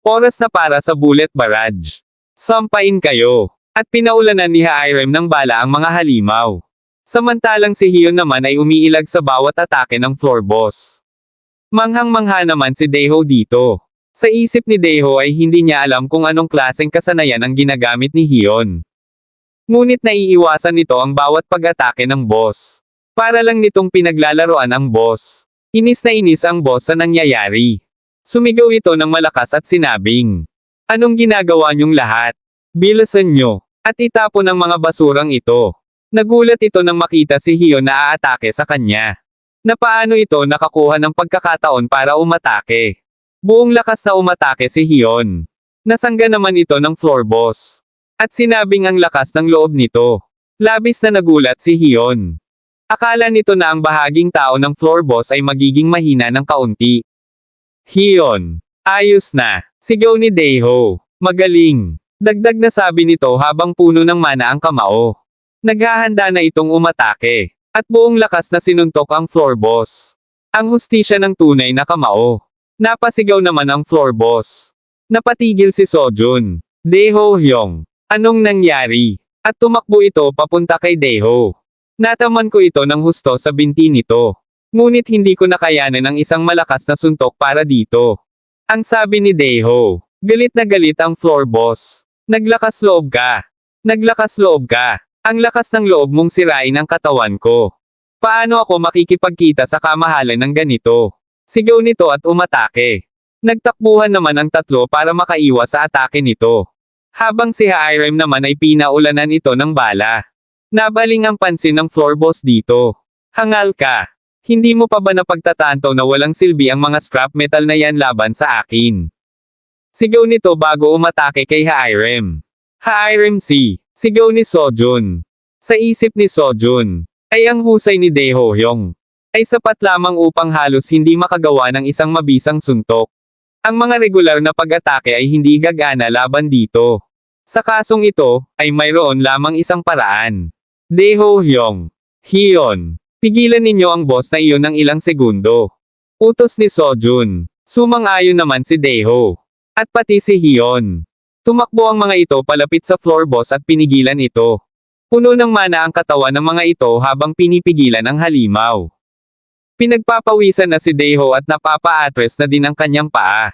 Oras na para sa bullet barrage. Sampain kayo. At pinaulanan ni Hairem ng bala ang mga halimaw. Samantalang si Hiyon naman ay umiilag sa bawat atake ng floor boss. Manghang-mangha naman si Daeho dito. Sa isip ni Daeho ay hindi niya alam kung anong klaseng kasanayan ang ginagamit ni Hiyon. Ngunit naiiwasan nito ang bawat pag-atake ng boss. Para lang nitong pinaglalaroan ang boss. Inis na inis ang boss sa nangyayari. Sumigaw ito ng malakas at sinabing, "Anong ginagawa niyong lahat? Bilisan niyo, at itapon ang mga basurang ito." Nagulat ito nang makita si Hiyon na aatake sa kanya. Na paano ito nakakuha ng pagkakataon para umatake. Buong lakas na umatake si Hiyon. Nasangga naman ito ng floor boss. At sinabing ang lakas ng loob nito. Labis na nagulat si Hiyon. Akala nito na ang bahaging tao ng floor boss ay magiging mahina ng kaunti. "Hiyon, ayos na," sigaw ni Daeho. "Magaling." Dagdag na sabi nito habang puno ng mana ang kamao. Naghahanda na itong umatake. At buong lakas na sinuntok ang floor boss. Ang hustisya ng tunay na kamao. Napasigaw naman ang floor boss. Napatigil si Sojun. "Daeho Hyung, anong nangyari?" At tumakbo ito papunta kay Daeho. "Nataman ko ito ng husto sa binti nito. Ngunit hindi ko nakayanan ang isang malakas na suntok para dito." Ang sabi ni Daeho. Galit na galit ang floor boss. "Naglakas loob ka. Naglakas loob ka. Ang lakas ng loob mong sirain ang katawan ko. Paano ako makikipagkita sa kamahalan ng ganito?" Sigaw nito at umatake. Nagtakbuhan naman ang tatlo para makaiwas sa atake nito. Habang si Hairem naman ay pinaulanan ito ng bala. Nabaling ang pansin ng floor boss dito. "Hangal ka. Hindi mo pa ba napagtatanto na walang silbi ang mga scrap metal na yan laban sa akin?" Sigaw nito bago umatake kay Hairem. "Hairem si," sigaw ni Sojun. Sa isip ni Sojun, ay ang husay ni Daeho Hyung ay sapat lamang upang halos hindi makagawa ng isang mabisang suntok. Ang mga regular na pag-atake ay hindi gagana laban dito. Sa kasong ito, ay mayroon lamang isang paraan. "Daeho Hyung, Hiyon, pigilan ninyo ang boss na iyon ng ilang segundo." Utos ni Sojun. Sumang-ayon naman si Daeho. At pati si Hiyon. Tumakbo ang mga ito palapit sa floor boss at pinigilan ito. Puno ng mana ang katawan ng mga ito habang pinipigilan ang halimaw. Pinagpapawisan na si Daeho at napapa-atres na din ang kanyang paa.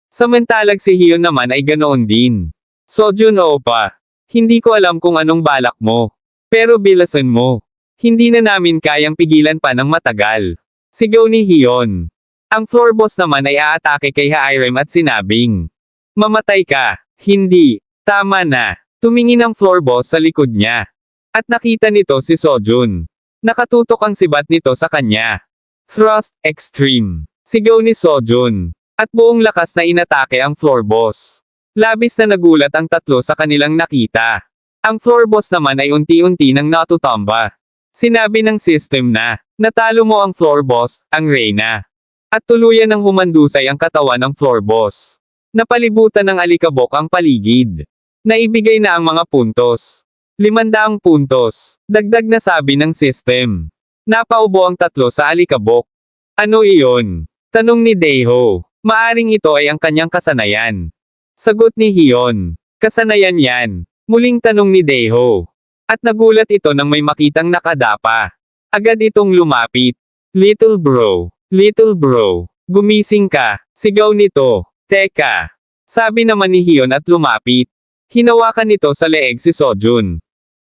Samantalag si Hiyon naman ay ganoon din. "Sojun Oppa, hindi ko alam kung anong balak mo. Pero bilasan mo. Hindi na namin kayang pigilan pa ng matagal." Sigaw ni Hiyon. Ang floor boss naman ay aatake kay Hairem at sinabing, "Mamatay ka." "Hindi. Tama na." Tumingin ang floor boss sa likod niya. At nakita nito si Sojun. Nakatutok ang sibat nito sa kanya. "Thrust Extreme." Sigaw ni Sojun. At buong lakas na inatake ang floor boss. Labis na nagulat ang tatlo sa kanilang nakita. Ang floor boss naman ay unti-unti nang natutumba. Sinabi ng system na, "Natalo mo ang floor boss, ang Reyna." At tuluyan ng humandusay ang katawan ng floor boss. Napalibutan ng alikabok ang paligid. Naibigay na ang mga puntos. 500 puntos. Dagdag na sabi ng system. Napaubo ang tatlo sa alikabok. "Ano iyon?" tanong ni Daeho. Maaring ito ay ang kanyang kasanayan. Sagot ni Hiyon. "Kasanayan yan." Muling tanong ni Daeho. At nagulat ito nang may makitang nakadapa. Agad itong lumapit. Little bro, gumising ka." Sigaw nito. "Teka." Sabi naman ni Hiyon at lumapit. Hinawakan nito sa leeg si Sojun.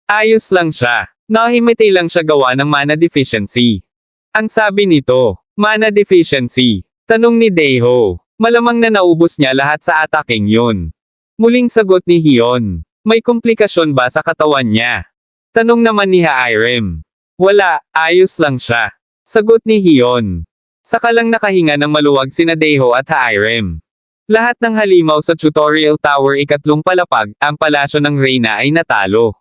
Ayos lang siya. Nahimatay lang siya gawa ng mana deficiency. Ang sabi nito, "Mana deficiency?" tanong ni Daeho. Malamang na naubos niya lahat sa ataking yun. Muling sagot ni Hiyon. "May komplikasyon ba sa katawan niya?" tanong naman ni Hairem. "Wala, ayos lang siya." sagot ni Hiyon. Saka lang nakahinga ng maluwag sina Daeho at Hairem. Lahat ng halimaw sa Tutorial Tower ikatlong palapag, ang palasyo ng Reyna ay natalo.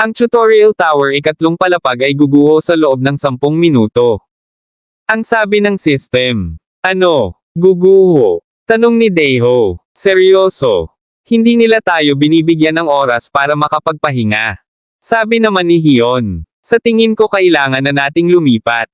Ang Tutorial Tower ikatlong palapag ay guguho sa loob ng 10 minuto. Ang sabi ng system. "Ano? Guguho?" tanong ni Daeho. "Seryoso? Hindi nila tayo binibigyan ng oras para makapagpahinga." Sabi naman ni Hiyon. "Sa tingin ko kailangan na nating lumipat."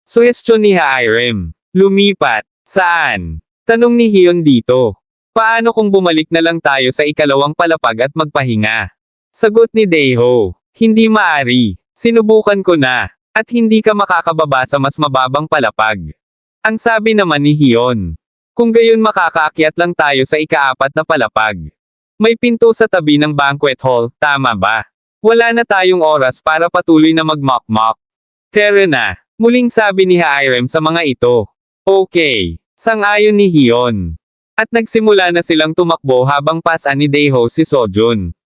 Suhestyon ni Hairem. "Lumipat? Saan?" tanong ni Hiyon dito. Paano kung bumalik na lang tayo sa ikalawang palapag at magpahinga? Sagot ni Daeho. Hindi maari. Sinubukan ko na. At hindi ka makakababa sa mas mababang palapag. Ang sabi naman ni Hyun. Kung gayon makakaakyat lang tayo sa ikaapat na palapag. May pinto sa tabi ng banquet hall, tama ba? Wala na tayong oras para patuloy na mag-mock-mock. Tara na. Muling sabi ni Hairem sa mga ito. Okay. Sang-ayon ni Hyun. At nagsimula na silang tumakbo habang pasan ni Daeho si Sojun.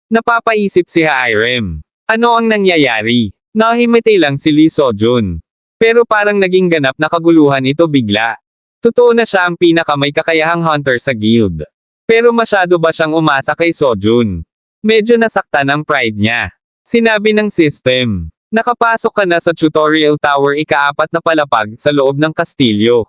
Napapaisip si Hairem. Ano ang nangyayari? Nahimatay lang si Lee Sojun. Pero parang naging ganap na kaguluhan ito bigla. Totoo na siya ang pinakamay kakayahang hunter sa guild. Pero masyado ba siyang umasa kay Sojun? Medyo nasaktan ang pride niya. Sinabi ng system. Nakapasok ka na sa tutorial tower ikaapat na palapag sa loob ng kastilyo.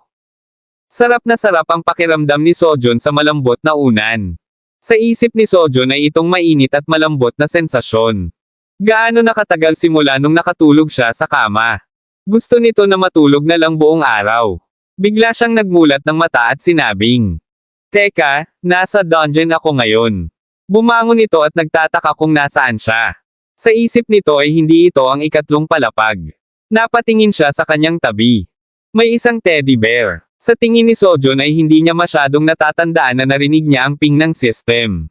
Sarap na sarap ang pakiramdam ni Sojun sa malambot na unan. Sa isip ni Sojun ay itong mainit at malambot na sensasyon. Gaano nakatagal simula nung nakatulog siya sa kama. Gusto nito na matulog na lang buong araw. Bigla siyang nagmulat ng mata at sinabing, Teka, nasa dungeon ako ngayon. Bumangon ito at nagtataka kung nasaan siya. Sa isip nito ay hindi ito ang ikatlong palapag. Napatingin siya sa kanyang tabi. May isang teddy bear. Sa tingin ni Sojun ay hindi niya masyadong natatandaan na narinig niya ang ping ng system.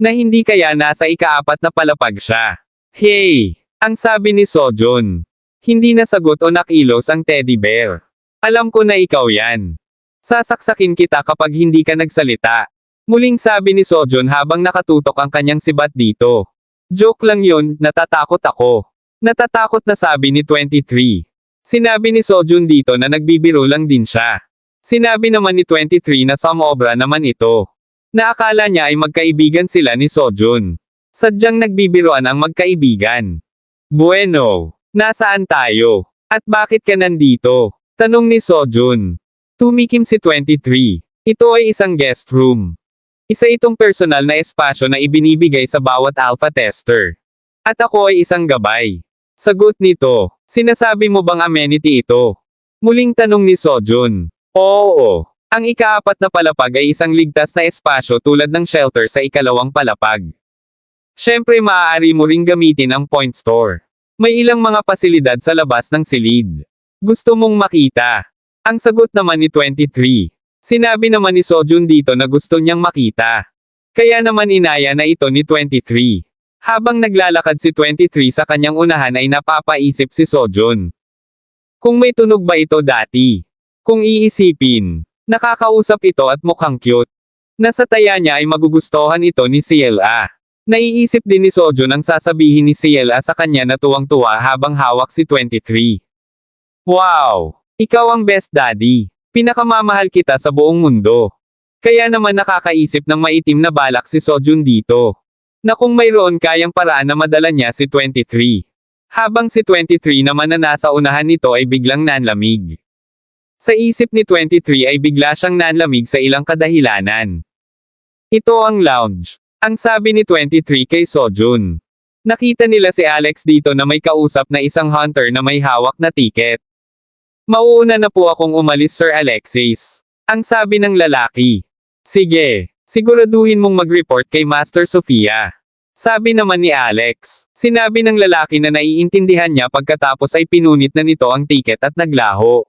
Na hindi kaya nasa ikaapat na palapag siya. Hey! Ang sabi ni Sojun. Hindi nasagot o nakilos ang teddy bear. Alam ko na ikaw yan. Sasaksakin kita kapag hindi ka nagsalita. Muling sabi ni Sojun habang nakatutok ang kanyang sibat dito. Joke lang yun, natatakot ako. Natatakot na sabi ni 23. Sinabi ni Sojun dito na nagbibiro lang din siya. Sinabi naman ni 23 na samobra naman ito. Naakala niya ay magkaibigan sila ni Sojun. Sadyang nagbibiroan ang magkaibigan. Bueno, nasaan tayo? At bakit ka nandito? Tanong ni Sojun. Tumikim si 23. Ito ay isang guest room. Isa itong personal na espasyo na ibinibigay sa bawat alpha tester. At ako ay isang gabay. Sagot nito, sinasabi mo bang amenity ito? Muling tanong ni Sojun. Oo. Ang ikaapat na palapag ay isang ligtas na espasyo tulad ng shelter sa ikalawang palapag. Siyempre maaari mo ring gamitin ang point store. May ilang mga pasilidad sa labas ng silid. Gusto mong makita? Ang sagot naman ni 23. Sinabi naman ni Sojun dito na gusto niyang makita. Kaya naman inaya na ito ni 23. Habang naglalakad si 23 sa kanyang unahan ay napapaisip si Sojun. Kung may tunog ba ito dati? Kung iisipin, nakakausap ito at mukhang cute. Nasa taya niya ay magugustuhan ito ni Ciela. Naiisip din ni Sojun ang sasabihin ni Ciela sa kanya na tuwang-tuwa habang hawak si 23. Wow! Ikaw ang best daddy. Pinakamamahal kita sa buong mundo. Kaya naman nakakaisip ng maitim na balak si Sojun dito. Na kung mayroon kayang paraan na madala niya si 23. Habang si 23 naman na nasa unahan nito ay biglang nanlamig. Sa isip ni 23 ay bigla siyang nanlamig sa ilang kadahilanan. Ito ang lounge. Ang sabi ni 23 kay Sojun. Nakita nila si Alex dito na may kausap na isang hunter na may hawak na ticket. Mauuna na po akong umalis Sir Alexis. Ang sabi ng lalaki. Sige. Siguraduhin mong mag-report kay Master Sofia. Sabi naman ni Alex. Sinabi ng lalaki na naiintindihan niya pagkatapos ay pinunit na nito ang ticket at naglaho.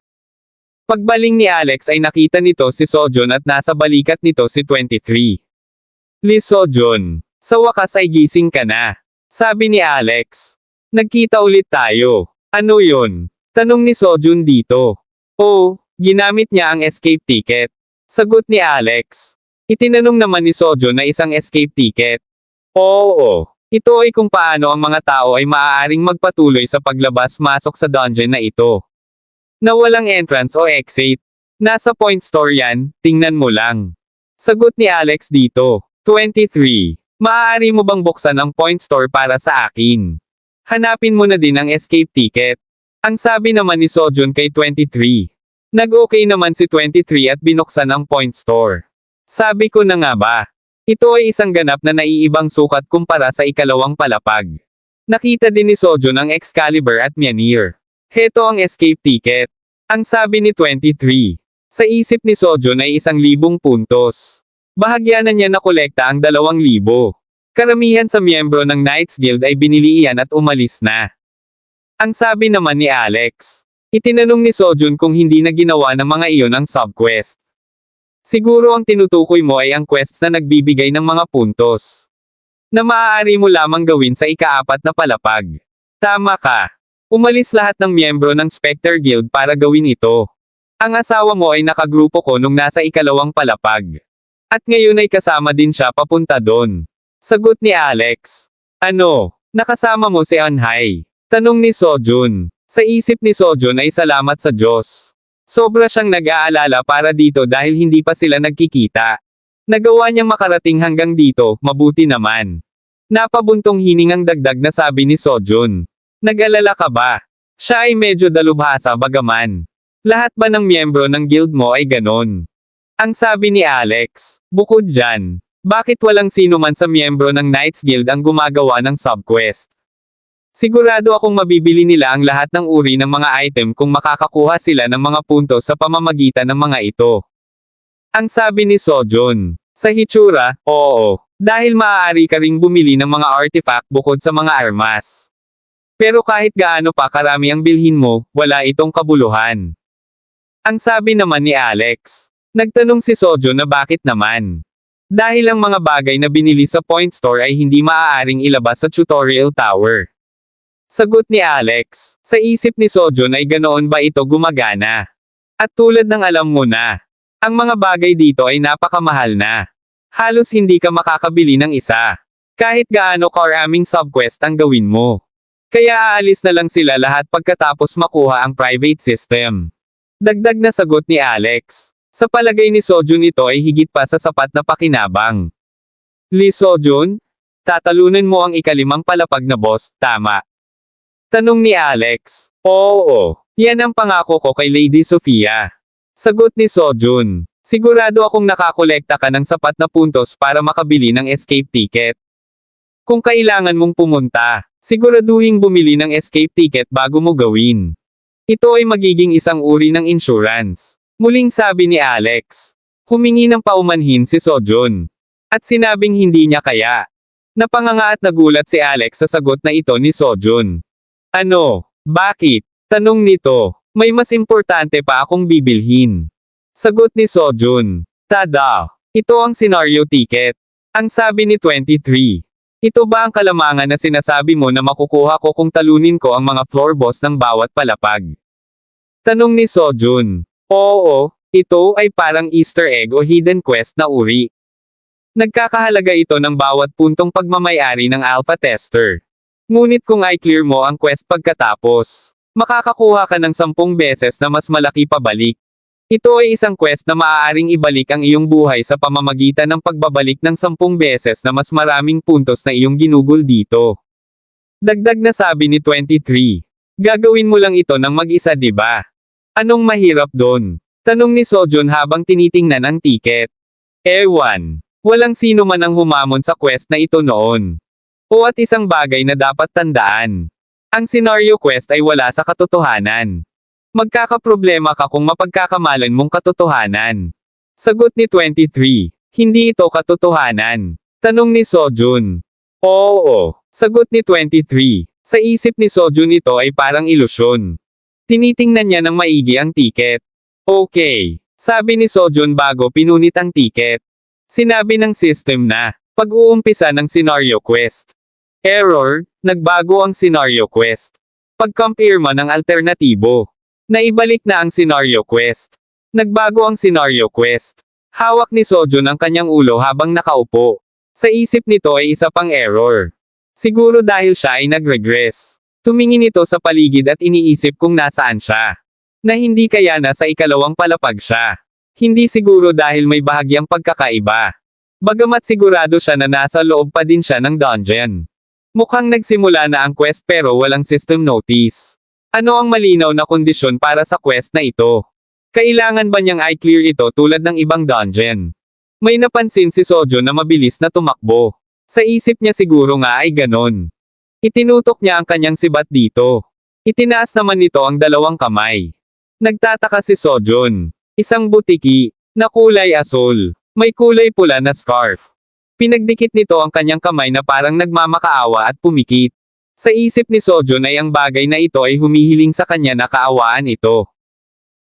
Pagbaling ni Alex ay nakita nito si Sojun at nasa balikat nito si 23. Lee Sojun, sa wakas ay gising ka na. Sabi ni Alex. Nagkita ulit tayo. Ano yun? Tanong ni Sojun dito. Oh, ginamit niya ang escape ticket. Sagot ni Alex. Itinanong naman ni Sojun na isang escape ticket. Oo. Ito ay kung paano ang mga tao ay maaaring magpatuloy sa paglabas-masok sa dungeon na ito. Na walang entrance o exit. Nasa point store yan, tingnan mo lang. Sagot ni Alex dito. 23. Maaari mo bang buksan ang point store para sa akin? Hanapin mo na din ang escape ticket. Ang sabi naman ni Sojun kay 23. Nag-okay naman si 23 at binuksan ang point store. Sabi ko na nga ba? Ito ay isang ganap na naiibang sukat kumpara sa ikalawang palapag. Nakita din ni Sojun ang Excalibur at Mjolnir. Heto ang escape ticket. Ang sabi ni 23. Sa isip ni Sojun ay 1,000 puntos. Bahagya na niya nakolekta ang 2,000. Karamihan sa miyembro ng Knights Guild ay binili iyan at umalis na. Ang sabi naman ni Alex. Itinanong ni Sojun kung hindi na ginawa ng mga iyon ang subquest. Siguro ang tinutukoy mo ay ang quests na nagbibigay ng mga puntos. Na maaari mo lamang gawin sa ika-4 na palapag. Tama ka. Umalis lahat ng miyembro ng Spectre Guild para gawin ito. Ang asawa mo ay nakagrupo ko nung nasa ika-2 palapag. At ngayon ay kasama din siya papunta doon. Sagot ni Alex. Ano? Nakasama mo si Anhai? Tanong ni Sojun. Sa isip ni Sojun ay salamat sa Diyos. Sobra siyang nag-aalala para dito dahil hindi pa sila nagkikita. Nagawa niyang makarating hanggang dito, mabuti naman. Napabuntong hiningang dagdag na sabi ni Sojun. Nag-alala ka ba? Siya ay medyo dalubhasa bagaman. Lahat ba ng miyembro ng guild mo ay ganon? Ang sabi ni Alex, bukod dyan, bakit walang sino man sa miyembro ng Knights Guild ang gumagawa ng subquest? Sigurado akong mabibili nila ang lahat ng uri ng mga item kung makakakuha sila ng mga puntos sa pamamagitan ng mga ito. Ang sabi ni Sojun. Sa hitsura, oo. Dahil maaari ka ring bumili ng mga artifact bukod sa mga armas. Pero kahit gaano pa karami ang bilhin mo, wala itong kabuluhan. Ang sabi naman ni Alex. Nagtanong si Sojun na bakit naman. Dahil ang mga bagay na binili sa Point Store ay hindi maaaring ilabas sa tutorial tower. Sagot ni Alex, sa isip ni Sojun ay ganoon ba ito gumagana? At tulad ng alam mo na, ang mga bagay dito ay napakamahal na. Halos hindi ka makakabili ng isa. Kahit gaano karaming subquest ang gawin mo. Kaya aalis na lang sila lahat pagkatapos makuha ang private system. Dagdag na sagot ni Alex. Sa palagay ni Sojun ito ay higit pa sa sapat na pakinabang. Lee Sojun? Tatalunan mo ang ika-5 palapag na boss, tama? Tanong ni Alex. Oo, yan ang pangako ko kay Lady Sofia. Sagot ni Sojun. Sigurado akong nakakolekta ka ng sapat na puntos para makabili ng escape ticket. Kung kailangan mong pumunta, siguraduhing bumili ng escape ticket bago mo gawin. Ito ay magiging isang uri ng insurance. Muling sabi ni Alex. Humingi ng paumanhin si Sojun. At sinabing hindi niya kaya. Napanganga at nagulat si Alex sa sagot na ito ni Sojun. Ano? Bakit? Tanong nito. May mas importante pa akong bibilhin. Sagot ni Sojun. Tada! Ito ang scenario ticket. Ang sabi ni 23. Ito ba ang kalamangan na sinasabi mo na makukuha ko kung talunin ko ang mga floor boss ng bawat palapag? Tanong ni Sojun. Oo, ito ay parang Easter egg o hidden quest na uri. Nagkakahalaga ito ng bawat puntong pagmamayari ng alpha tester. Ngunit kung i-clear mo ang quest pagkatapos, makakakuha ka ng 10 beses na mas malaki pabalik. Ito ay isang quest na maaaring ibalik ang iyong buhay sa pamamagitan ng pagbabalik ng 10 beses na mas maraming puntos na iyong ginugol dito. Dagdag na sabi ni 23. Gagawin mo lang ito ng mag-isa, di ba? Anong mahirap doon? Tanong ni Sojun habang tinitingnan ang ticket. Ewan. Walang sino man ang humamon sa quest na ito noon. O at isang bagay na dapat tandaan. Ang scenario quest ay wala sa katotohanan. Magkakaproblema ka kung mapagkakamalan mong katotohanan. Sagot ni 23. Hindi ito katotohanan. Tanong ni Sojun. Oo. Sagot ni 23. Sa isip ni Sojun ito ay parang ilusyon. Tinitingnan niya ng maigi ang ticket. Okay. Sabi ni Sojun bago pinunit ang ticket. Sinabi ng system na, pag-uumpisa ng scenario quest. Error, nagbago ang scenario quest. Pag-compare man ng alternatibo. Naibalik na ang scenario quest. Nagbago ang scenario quest. Hawak ni Sojun ang kanyang ulo habang nakaupo. Sa isip nito ay isa pang error. Siguro dahil siya ay nag-regress. Tumingin ito sa paligid at iniisip kung nasaan siya. Na hindi kaya nasa ikalawang palapag siya. Hindi siguro dahil may bahagyang pagkakaiba. Bagamat sigurado siya na nasa loob pa din siya ng dungeon. Mukhang nagsimula na ang quest pero walang system notice. Ano ang malinaw na kondisyon para sa quest na ito? Kailangan ba niyang i-clear ito tulad ng ibang dungeon? May napansin si Sojun na mabilis na tumakbo. Sa isip niya siguro nga ay ganon. Itinutok niya ang kanyang sibat dito. Itinaas naman nito ang 2 kamay. Nagtataka si Sojun. Isang butiki, na kulay asul. May kulay pula na scarf. Pinagdikit nito ang kanyang kamay na parang nagmamakaawa at pumikit. Sa isip ni Sojun ay ang bagay na ito ay humihiling sa kanya na kaawaan ito.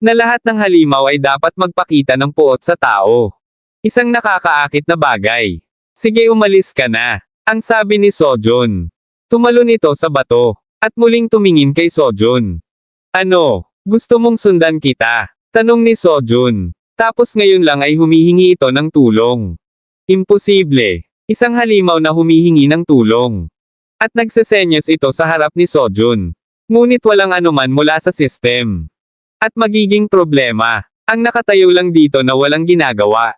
Na lahat ng halimaw ay dapat magpakita ng puot sa tao. Isang nakakaakit na bagay. Sige, umalis ka na, ang sabi ni Sojun. Tumalon ito sa bato, at muling tumingin kay Sojun. Ano, gusto mong sundan kita? Tanong ni Sojun. Tapos ngayon lang ay humihingi ito ng tulong. Imposible. Isang halimaw na humihingi ng tulong. At nagsesenyas ito sa harap ni Sojun. Ngunit walang anuman mula sa system. At magiging problema. Ang nakatayo lang dito na walang ginagawa.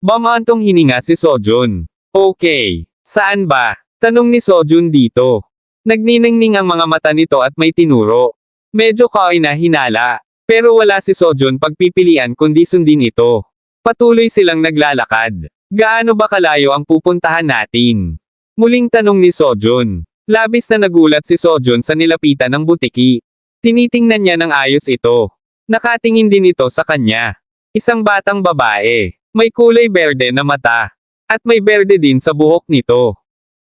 Bamantong hininga si Sojun. Okay. Saan ba? Tanong ni Sojun dito. Nagniningning ang mga mata nito at may tinuro. Medyo kaina-hinala. Pero wala si Sojun pagpipilian kundi sundin ito. Patuloy silang naglalakad. Gaano ba kalayo ang pupuntahan natin? Muling tanong ni Sojun. Labis na nagulat si Sojun sa nilapitan ng butiki. Tinitingnan niya ng ayos ito. Nakatingin din ito sa kanya. Isang batang babae. May kulay berde na mata. At may berde din sa buhok nito.